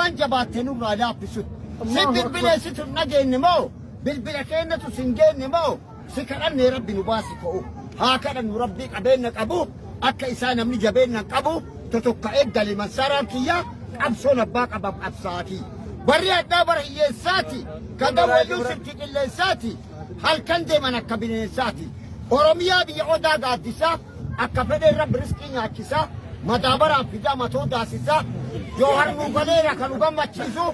waan jabaatee nurraa laaffisut si bilbileessitu nageenne moo bilbila keenyatu sin geenne moo si kadhannee rabbi nu baasi ka'u haa kadhannu rabbii qabeenya qabu akka isaa namni jabeenya qabu totokka'ee galiman saraan kiyya qabsoon abbaa qaba qabsaati warri addaa bara hiyyeessaati gada wayyuu sirti qilleensaati halkan deeman akka bineensaati oromiyaa biyya odaa gaaddisaa akka fedhee rabbi riskii nyaachisaa madaabaraan fidaa matoo daasisaa yoo harnuu galeera kan nu gammachiisu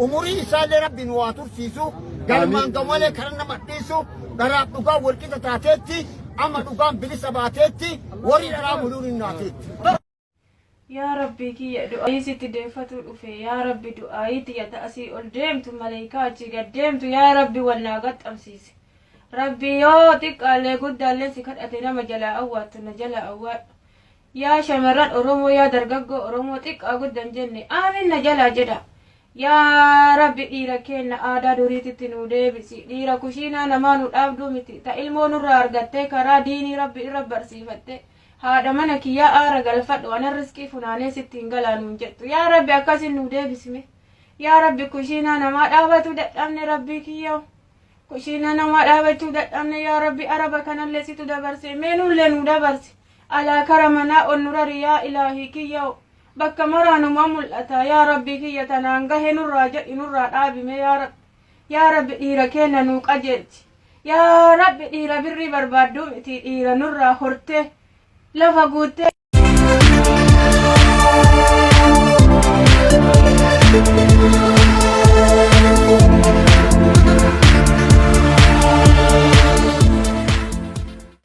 umurii isaallee rabbi nu waa tursiisu galmaan gammalee karan nama dhiisu garaaf dhugaan walqixa taateetti amma dhugaan bilisa baateetti warii dharaa muluun hin naateetti. يا ربي كي دعائي ستدفعتوا الأفي يا ربي دعائي يا تأسي ألدمت ملايكاتي قدمت يا ربي والناقت أمسيسي ربي يوتك على قد اللي كانت أتنا مجلا أوات نجلا أوات يا شمران أرومو يا درقاقو أرومو تك أقود جني آمين نجلا جدا يا ربي إيرا كينا آدا دوريتي تنودي بسي إيرا كوشينا نمانو الأبدو متي تا إلمو نرى أرغتي كرا ديني ربي رب برسيفتي هذا منك يا أرجع الفد وأنا رزقي فنانة ستين قلانون جت يا ربي أكاسي نودي بسمه يا ربي كوشينا نما دعوة تدأمني ربي كيو كوشينا نما دعوة تدأمني يا ربي أربا كان اللي ستدبرسي منو اللي ندبرسي على كرمنا النور يا إلهي كيو بك مرانو مملتا يا ربي كي تنانجه نراجع نراد أبي يا رب إيرا كنا نوك أجلت يا رب إيرا بري بربادو متي إيرا نرا هرته لفا قوتي